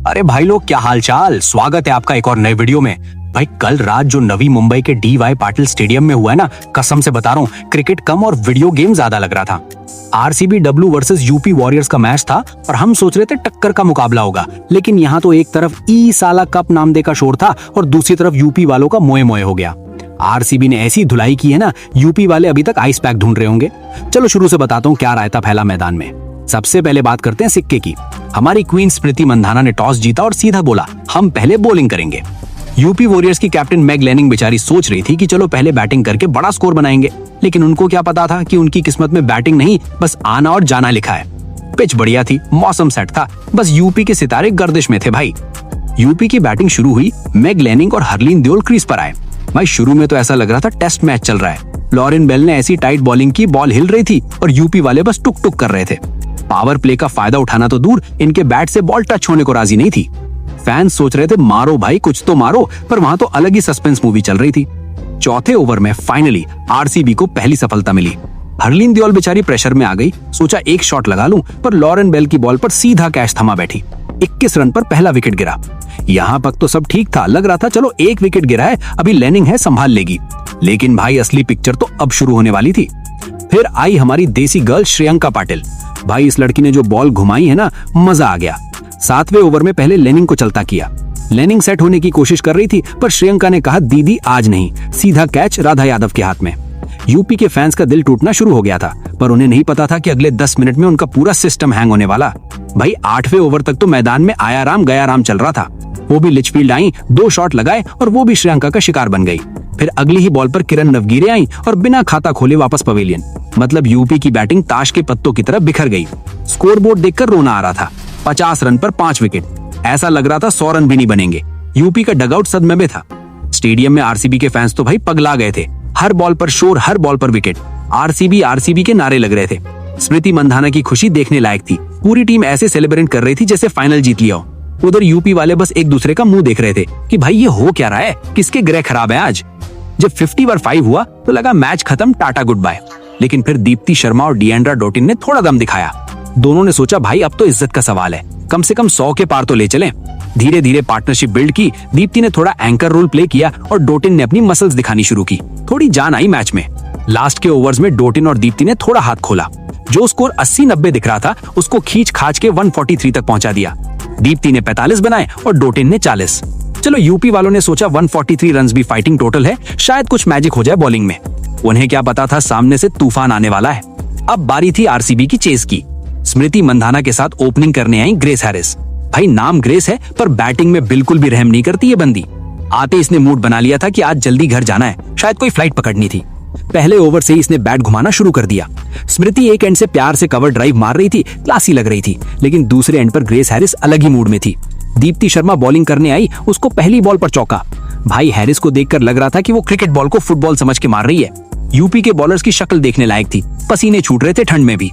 अरे भाई लोग, क्या हाल चाल। स्वागत है आपका एक और नए वीडियो में। भाई कल रात जो नवी मुंबई के डी.वाई. पाटिल स्टेडियम में हुआ है ना, कसम से बता रहा हूँ, क्रिकेट कम और वीडियो गेम ज्यादा लग रहा था। RCB W versus UP warriors का मैच था और हम सोच रहे थे टक्कर का मुकाबला होगा, लेकिन यहाँ तो एक तरफ ई साला कप नाम दे का शोर था और दूसरी तरफ यूपी वालों का मोए मोए हो गया। आरसीबी ने ऐसी धुलाई की है ना, यूपी वाले अभी तक आइस पैक ढूंढ रहे होंगे। चलो शुरू से बताता हूँ क्या रायता फैला मैदान में। सबसे पहले बात करते हैं सिक्के की। हमारी क्वीन स्मृति मंधाना ने टॉस जीता और सीधा बोला, हम पहले बॉलिंग करेंगे। यूपी वॉरियर्स की कैप्टन मैग लेनिंग बेचारी सोच रही थी कि चलो पहले बैटिंग करके बड़ा स्कोर बनाएंगे, लेकिन उनको क्या पता था कि उनकी किस्मत में बैटिंग नहीं, बस आना और जाना लिखा है। पिच बढ़िया थी, मौसम सेट था, बस यूपी के सितारे गर्दिश में थे भाई। यूपी की बैटिंग शुरू हुई, मैग लेनिंग और हरलीन देओल क्रीज पर आए। भाई शुरू में तो ऐसा लग रहा था टेस्ट मैच चल रहा है। लॉरेन बेल ने ऐसी टाइट बॉलिंग की, बॉल हिल रही थी और यूपी वाले बस टुक टुक कर रहे थे। पावर प्ले का फायदा उठाना तो दूर, इनके बैट से बॉल टच होने को राजी नहीं थी। फैंस सोच रहे थे मारो भाई, कुछ तो मारो, पर वहां तो अलग ही सस्पेंस मूवी चल रही थी। चौथे ओवर में फाइनली आरसीबी को पहली सफलता मिली। हरलीन देओल बेचारी प्रेशर में आ गई, सोचा एक शॉट लगा लूं, पर लॉरेन बेल की बॉल पर सीधा कैच थमा बैठी। 21 रन पर पहला विकेट गिरा। यहाँ तक तो सब ठीक था, लग रहा था चलो एक विकेट गिरा है, अभी लेनिंग है, संभाल लेगी। लेकिन भाई असली पिक्चर तो अब शुरू होने वाली थी। फिर आई हमारी देसी गर्ल श्रेयंका पाटिल। भाई इस लड़की ने जो बॉल घुमाई है ना, मजा आ गया। 7वें ओवर में पहले लेनिंग को चलता किया। लेनिंग सेट होने की कोशिश कर रही थी, पर श्रेयंका ने कहा दीदी आज नहीं, सीधा कैच राधा यादव के हाथ में। यूपी के फैंस का दिल टूटना शुरू हो गया था, पर उन्हें नहीं पता था कि अगले 10 मिनट में उनका पूरा सिस्टम हैंग होने वाला। भाई 8वें ओवर तक तो मैदान में आया राम गया राम चल रहा था। वो भी लिचफील्ड आई, 2 शॉट लगाए और वो भी श्रेयंका का शिकार बन गई। फिर अगली ही बॉल पर किरण नवगीरे आई और बिना खाता खोले वापस पवेलियन। मतलब यूपी की बैटिंग ताश के पत्तों की तरह बिखर गई। स्कोरबोर्ड देखकर रोना आ रहा था। 50 रन पर 5 विकेट। ऐसा लग रहा था 100 रन भी नहीं बनेंगे। यूपी का डगआउट सदमे में था। स्टेडियम में आरसीबी के फैंस तो भाई पगला गए थे। हर बॉल पर शोर, हर बॉल पर विकेट। आरसीबी आरसीबी के नारे लग रहे थे। स्मृति मंधाना की खुशी देखने लायक थी। पूरी टीम ऐसे सेलिब्रेट कर रही थी जैसे फाइनल जीत लिया हो। उधर यूपी वाले बस एक दूसरे का मुंह देख रहे थे कि भाई ये हो क्या रहा है, किसके ग्रह खराब है आज। जब 50/5 हुआ तो लगा मैच खत्म, टाटा गुड बाय। लेकिन फिर दीप्ति शर्मा और डिएंड्रा डॉटिन ने थोड़ा दम दिखाया। दोनों ने सोचा भाई अब तो इज्जत का सवाल है, कम से कम 100 के पार तो ले चलें। धीरे धीरे पार्टनरशिप बिल्ड की। दीप्ति ने थोड़ा एंकर रोल प्ले किया और डोटिन ने अपनी मसल्स दिखानी शुरू की। थोड़ी जान आई मैच में। लास्ट के ओवर्स में डोटिन और दीप्ति ने थोड़ा हाथ खोला। जो स्कोर 80-90 दिख रहा था, उसको खींच खाच के 143 तक पहुंचा दिया। दीप्ति ने 45 बनाए और डोटिन ने 40। चलो यूपी वालों ने सोचा 143 रन भी फाइटिंग टोटल है, शायद कुछ मैजिक हो जाए बॉलिंग में। उन्हें क्या पता था सामने से तूफान आने वाला है। अब बारी थी आरसीबी की चेस की। स्मृति मंधाना के साथ ओपनिंग करने आई ग्रेस हैरिस। भाई नाम ग्रेस है, पर बैटिंग में बिल्कुल भी रहम नहीं करती ये बंदी। आते इसने मूड बना लिया था कि आज जल्दी घर जाना है, शायद कोई फ्लाइट पकड़नी थी। पहले ओवर से ही इसने बैट घुमाना शुरू कर दिया। स्मृति एक एंड से प्यार से कवर ड्राइव मार रही थी, क्लासी लग रही थी, लेकिन दूसरे एंड पर ग्रेस हैरिस अलग ही मूड में थी। दीप्ति शर्मा बॉलिंग करने आई, उसको पहली बॉल पर चौका। भाई हैरिस को देखकर लग रहा था कि वो क्रिकेट बॉल को फुटबॉल समझ के मार रही है। यूपी के बॉलर्स की शक्ल देखने लायक थी, पसीने छूट रहे थे ठंड में भी।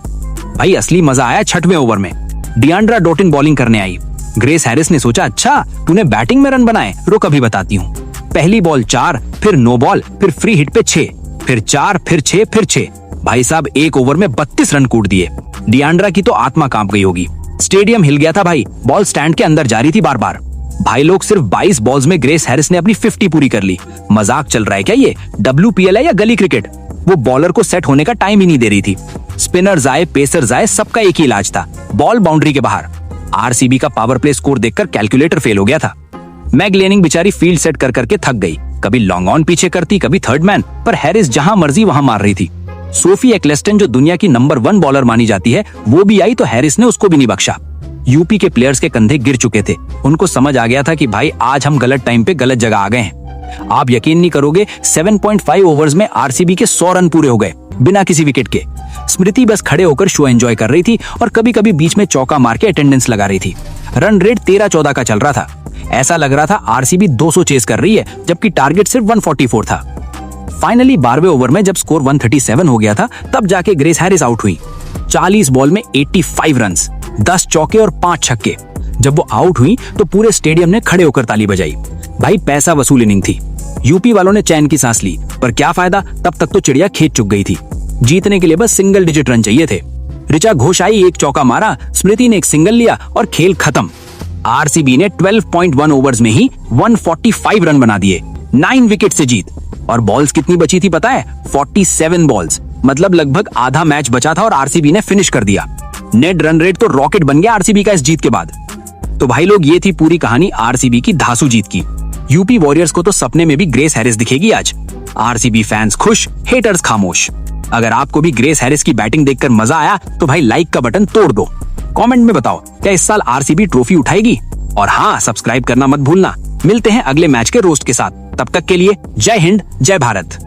भाई असली मजा आया 6वें ओवर में। डिएंड्रा डॉटिन बॉलिंग करने आई। ग्रेस हैरिस ने सोचा अच्छा तूने बैटिंग में रन बनाए, रुक अभी बताती हूँ। पहली बॉल 4, फिर नो बॉल, फिर फ्री हिट पे 6, फिर 4, फिर 6, फिर 6। भाई साहब एक ओवर में 32 रन कूट दिए। डिएंड्रा की तो आत्मा कांप गई होगी। स्टेडियम हिल गया था भाई, बॉल स्टैंड के अंदर जा रही थी बार बार। भाई लोग सिर्फ 22 बॉल्स में ग्रेस हैरिस ने अपनी 50 पूरी कर ली। मजाक चल रहा है क्या ये? WPL है या गली क्रिकेट? वो बॉलर को सेट होने का टाइम ही नहीं दे रही थी। स्पिनर्स आए, पेसर्स आए, सबका एक ही इलाज था, बॉल बाउंड्री के बाहर। आरसीबी का पावर प्ले स्कोर देखकर कैलकुलेटर फेल हो गया था। मैग लेनिंग बेचारी फील्ड सेट कर करके थक गई। कभी लॉन्ग ऑन पीछे करती, कभी थर्ड मैन, पर हैरिस जहां मर्जी वहां मार रही थी। सोफी एक्लेस्टन जो दुनिया की नंबर 1 बॉलर मानी जाती है, वो भी आई तो हैरिस ने उसको भी नहीं बख्शा। यूपी के प्लेयर्स के कंधे गिर चुके थे। उनको समझ आ गया था कि भाई आज हम गलत टाइम पे गलत जगह आ गए हैं। आप यकीन नहीं करोगे, 7.5 ओवर्स में आरसीबी के 100 रन पूरे हो गए बिना किसी विकेट के। स्मृति बस खड़े होकर शो एंजॉय कर रही थी और कभी कभी बीच में चौका मार के अटेंडेंस लगा रही थी। रन रेट 13-14 का चल रहा था। ऐसा लग रहा था आरसीबी 200 चेस कर रही है, जबकि टारगेट सिर्फ 144 था। फाइनली 12वें ओवर में जब स्कोर 137 हो गया था, तब जाके ग्रेस हैरिस आउट हुई। 40 बॉल में 85 रन, 10 चौके और 5 छक्के। जब वो आउट हुई तो पूरे स्टेडियम ने खड़े होकर ताली बजाई। भाई पैसा वसूल इनिंग थी। यूपी वालों ने चैन की सांस ली, पर क्या फायदा, तब तक तो चिड़िया खेत चुग गई थी। जीतने के लिए बस सिंगल डिजिट रन चाहिए थे। ऋचा घोष आई, एक चौका मारा, स्मृति ने एक सिंगल लिया और खेल खत्म। आरसीबी ने 12.1 ओवर्स में ही 145 रन बना दिए, 9 विकेट से जीत। और बॉल्स कितनी बची थी पता है? 47 बॉल्स, मतलब लगभग आधा मैच बचा था और आरसीबी ने फिनिश कर दिया। नेट रन रेट तो रॉकेट बन गया आरसीबी का इस जीत के बाद। तो भाई लोग, ये थी पूरी कहानी आरसीबी की धांसू जीत की। यूपी वॉरियर्स को तो सपने में भी ग्रेस हैरिस दिखेगी आज। आरसीबी फैंस खुश, हेटर्स खामोश। अगर आपको भी ग्रेस हैरिस की बैटिंग देखकर मजा आया तो भाई लाइक का बटन तोड़ दो। कमेंट में बताओ, क्या इस साल आरसीबी ट्रॉफी उठाएगी? और हाँ, सब्सक्राइब करना मत भूलना। मिलते हैं अगले मैच के रोस्ट के साथ। तब तक के लिए जय हिंद, जय भारत।